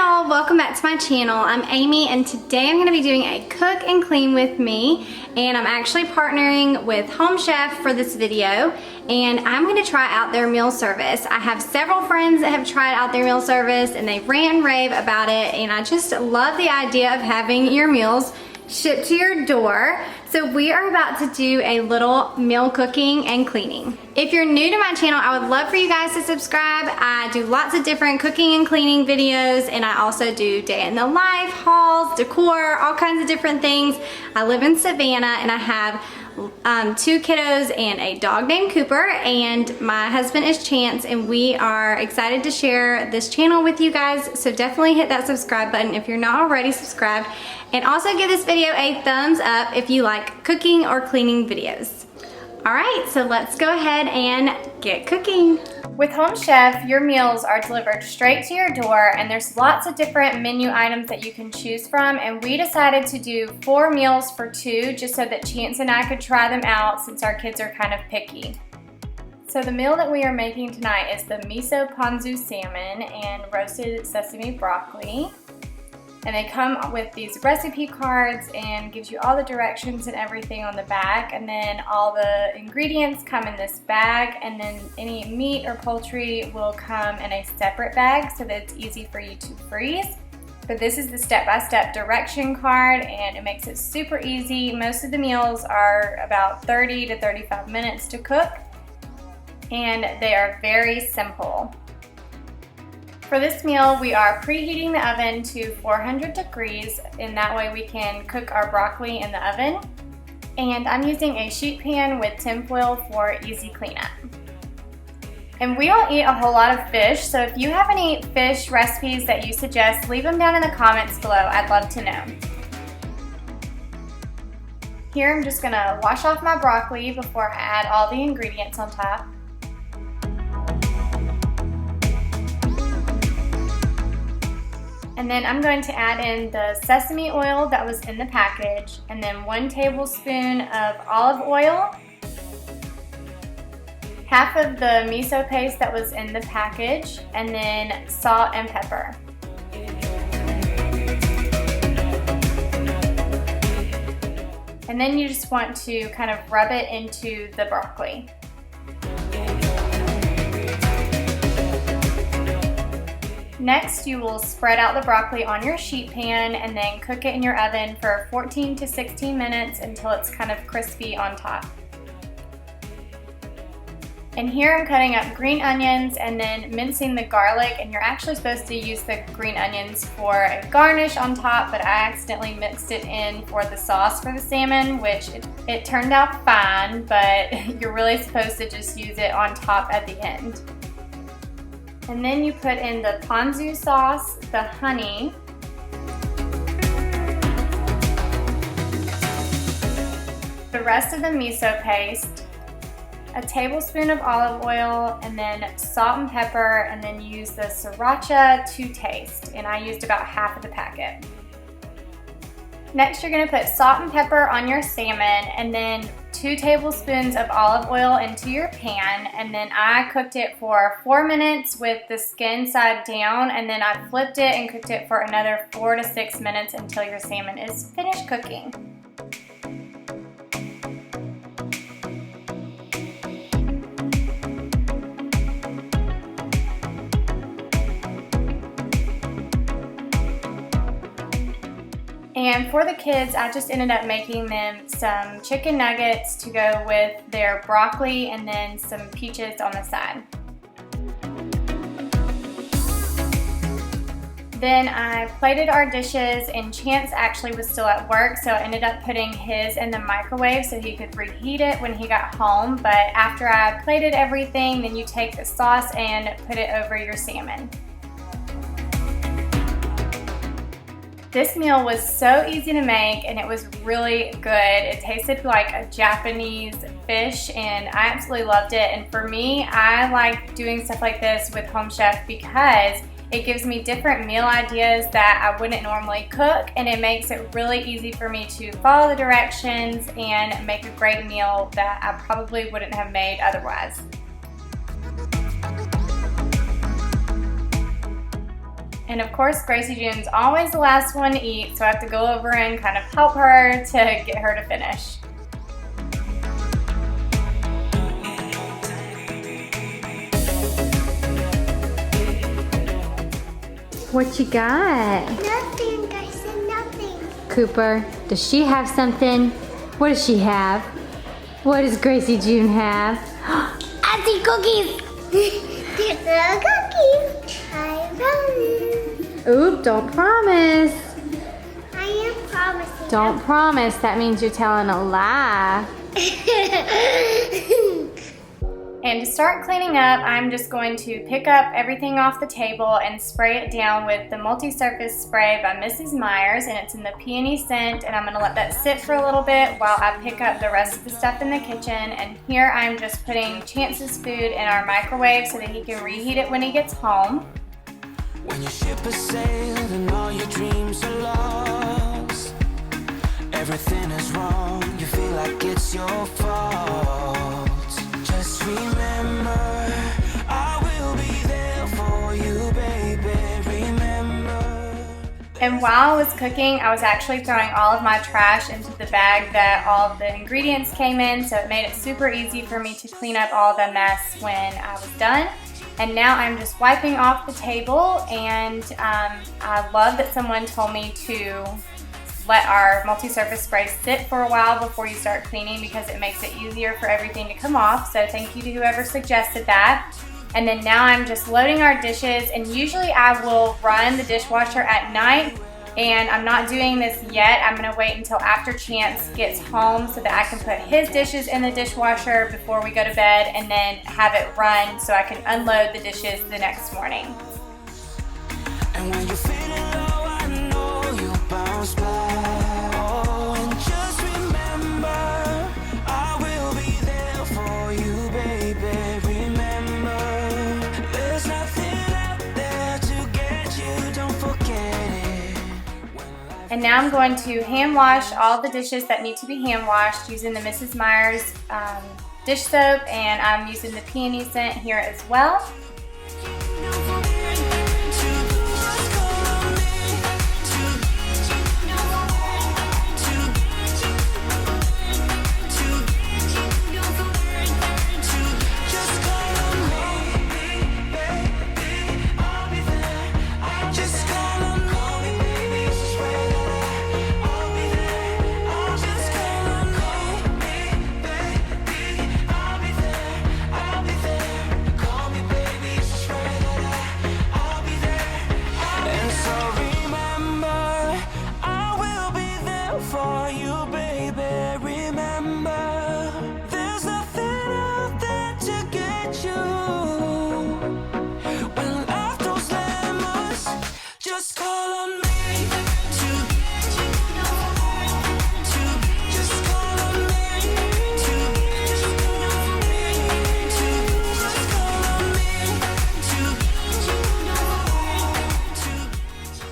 y'all, welcome back to my channel. I'm Amy and today I'm going to be doing a cook and clean with me, and I'm actually partnering with Home Chef for this video, and I'm going to try out their meal service. I have several friends that have tried out their meal service and they rant and rave about it, and I just love the idea of having your meals shipped to your door. So we are about to do a little meal cooking and cleaning. If you're new to my channel, I would love for you guys to subscribe. I do lots of different cooking and cleaning videos, and I also do day in the life, hauls, decor, all kinds of different things. I live in Savannah and I have 2 kiddos and a dog named Cooper, and my husband is Chance, and we are excited to share this channel with you guys. So definitely hit that subscribe button if you're not already subscribed, and also give this video a thumbs up if you like cooking or cleaning videos. Alright, so let's go ahead and get cooking. With Home Chef, your meals are delivered straight to your door, and there's lots of different menu items that you can choose from, and we decided to do 4 meals for 2 just so that Chance and I could try them out since our kids are kind of picky. So the meal that we are making tonight is the miso ponzu salmon and roasted sesame broccoli. And they come with these recipe cards and gives you all the directions and everything on the back, and then all the ingredients come in this bag, and then any meat or poultry will come in a separate bag so that it's easy for you to freeze. But this is the step-by-step direction card, and it makes it super easy. Most of the meals are about 30 to 35 minutes to cook, and they are very simple. For this meal, we are preheating the oven to 400 degrees, and that way we can cook our broccoli in the oven. And I'm using a sheet pan with tinfoil for easy cleanup. And we don't eat a whole lot of fish, so if you have any fish recipes that you suggest, leave them down in the comments below. I'd love to know. Here I'm just gonna wash off my broccoli before I add all the ingredients on top. And then I'm going to add in the sesame oil that was in the package, and then 1 tablespoon of olive oil, half of the miso paste that was in the package, and then salt and pepper. And then you just want to kind of rub it into the broccoli. Next, you will spread out the broccoli on your sheet pan and then cook it in your oven for 14 to 16 minutes until it's kind of crispy on top. And here I'm cutting up green onions and then mincing the garlic, and you're actually supposed to use the green onions for a garnish on top, but I accidentally mixed it in for the sauce for the salmon, which it turned out fine, but you're really supposed to just use it on top at the end. And then you put in the ponzu sauce, the honey, the rest of the miso paste, a tablespoon of olive oil, and then salt and pepper, and then use the sriracha to taste. And I used about half of the packet. Next, you're going to put salt and pepper on your salmon, and then 2 tablespoons of olive oil into your pan, and then I cooked it for 4 minutes with the skin side down, and then I flipped it and cooked it for another 4 to 6 minutes until your salmon is finished cooking. And for the kids, I just ended up making them some chicken nuggets to go with their broccoli, and then some peaches on the side. Then I plated our dishes, and Chance actually was still at work, so I ended up putting his in the microwave so he could reheat it when he got home. But after I plated everything, then you take the sauce and put it over your salmon. This meal was so easy to make, and it was really good. It tasted like a Japanese fish, and I absolutely loved it. And for me, I like doing stuff like this with Home Chef because it gives me different meal ideas that I wouldn't normally cook, and it makes it really easy for me to follow the directions and make a great meal that I probably wouldn't have made otherwise. And of course, Gracie June's always the last one to eat, so I have to go over and kind of help her to get her to finish. What you got? Nothing, I said nothing. Cooper, does she have something? What does she have? What does Gracie June have? I see cookies. There's the cookies. I promise. Oop, don't promise. I am promising. Don't promise. That means you're telling a lie. And to start cleaning up, I'm just going to pick up everything off the table and spray it down with the multi-surface spray by Mrs. Myers, and it's in the peony scent, and I'm going to let that sit for a little bit while I pick up the rest of the stuff in the kitchen. And here I'm just putting Chance's food in our microwave so that he can reheat it when he gets home. When your ship has sailed and all your dreams are lost, everything is wrong, you feel like it's your fault. Just remember, I will be there for you, baby, remember. And while I was cooking, I was actually throwing all of my trash into the bag that all of the ingredients came in, so it made it super easy for me to clean up all the mess when I was done. And now I'm just wiping off the table, and I love that someone told me to let our multi-surface spray sit for a while before you start cleaning because it makes it easier for everything to come off. So thank you to whoever suggested that. And then now I'm just loading our dishes, and usually I will run the dishwasher at night, and I'm not doing this yet. I'm gonna wait until after Chance gets home so that I can put his dishes in the dishwasher before we go to bed, and then have it run so I can unload the dishes the next morning. And when you're feeling low, I know you'll bounce back. Oh, and just remember, I will be there for you, baby, remember. There's nothing out there to get you, don't forget it. And now I'm going to hand wash all the dishes that need to be hand washed using the Mrs. Myers dish soap, and I'm using the peony scent here as well.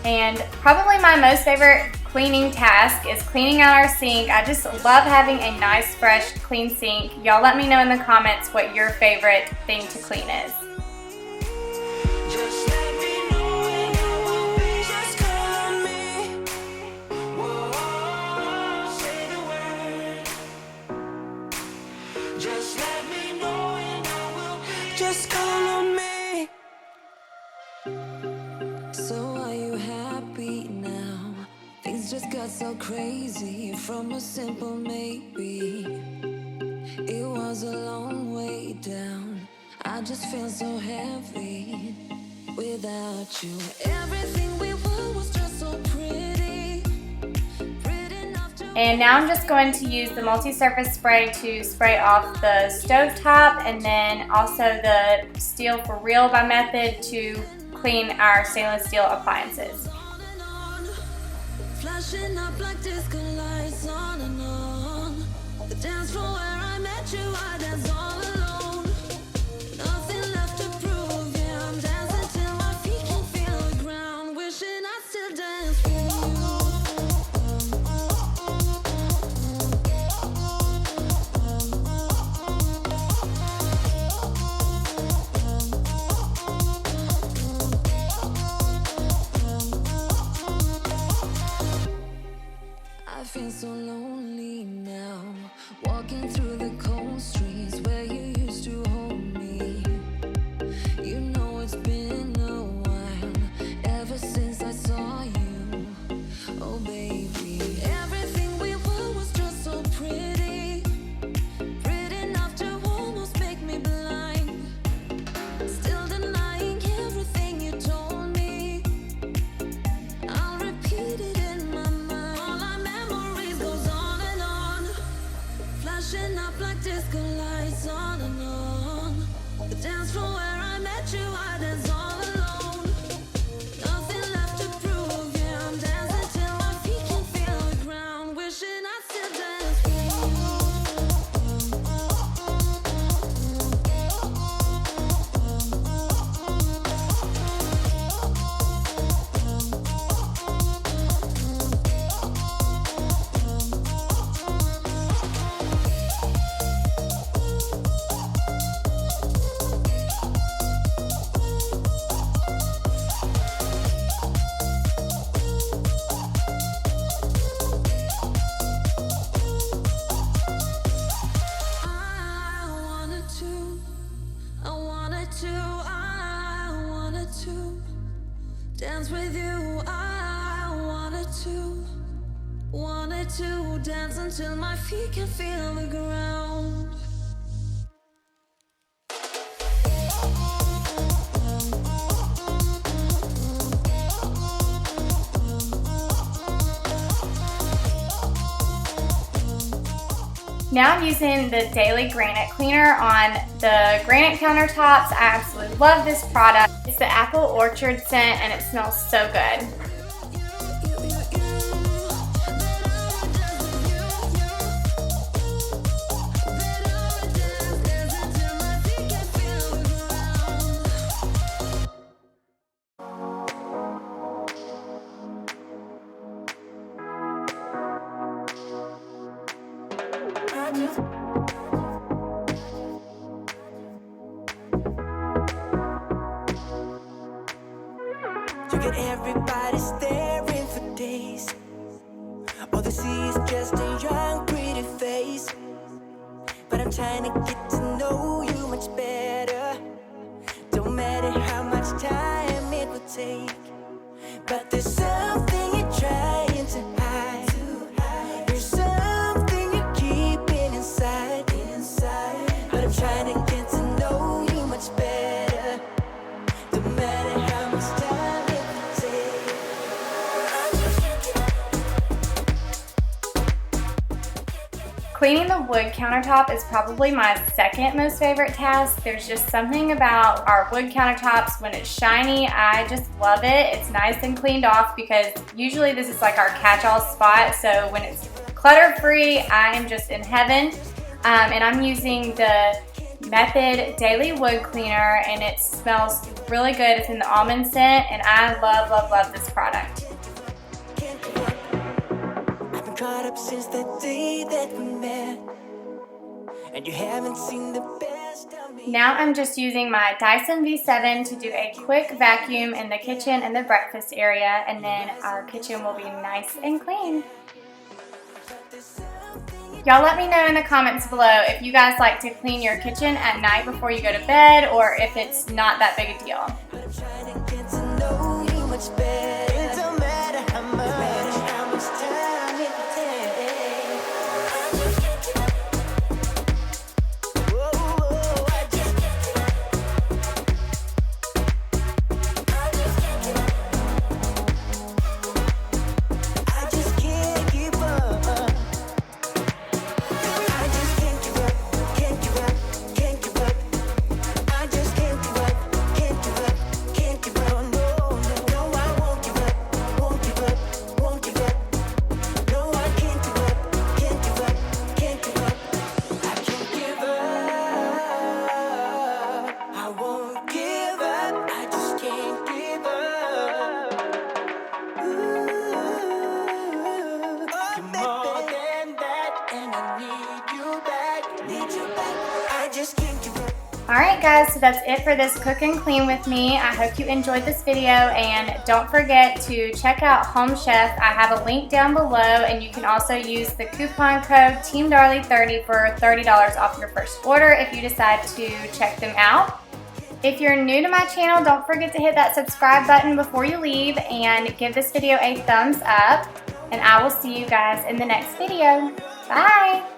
And probably my most favorite cleaning task is cleaning out our sink. I just love having a nice, fresh, clean sink. Y'all let me know in the comments what your favorite thing to clean is. Just call on me. So are you happy now? Things just got so crazy from a simple maybe. It was a long way down. I just feel so heavy without you. Everything we were was just so pretty. And now I'm just going to use the multi-surface spray to spray off the stovetop, and then also the Steel for Real by Method to clean our stainless steel appliances. Flashing up like disco lights on and on. The dance floor where I met you, I danced all alone. Nothing left to prove, yeah, I'm dancing till my feet can feel the ground. Wishing I still dance with you. Dance with you, I wanted to dance until my feet can feel the ground. Now I'm using the Darley Granite Cleaner on the granite countertops. I absolutely love this product. It's the apple orchard scent and it smells so good. You get everybody staring for days. All they see is just a young, pretty face. But I'm trying to get to know you much better. Don't matter how much time it will take. But there's something you're trying to hide. There's something you're keeping inside. But I'm trying to get to know you much better. Don't matter how much time it will take. Cleaning the wood countertop is probably my second most favorite task. There's just something about our wood countertops when it's shiny. I just love it. It's nice and cleaned off because usually this is like our catch-all spot. So when it's clutter-free, I am just in heaven. And I'm using the Method Daily Wood Cleaner and it smells really good. It's in the almond scent and I love, love, love this product. I've been caught up since that day that we met, and you haven't seen the best of me. Now I'm just using my Dyson V7 to do a quick vacuum in the kitchen and the breakfast area, and then our kitchen will be nice and clean. Y'all let me know in the comments below if you guys like to clean your kitchen at night before you go to bed or if it's not that big a deal. But I'm trying to get to know you much better. It don't matter how much time it will take. Whoa, I just can't give up. Alright guys, so that's it for this cook and clean with me. I hope you enjoyed this video and don't forget to check out Home Chef. I have a link down below and you can also use the coupon code TeamDarley30 for $30 off your first order if you decide to check them out. If you're new to my channel, don't forget to hit that subscribe button before you leave and give this video a thumbs up. And I will see you guys in the next video. Bye!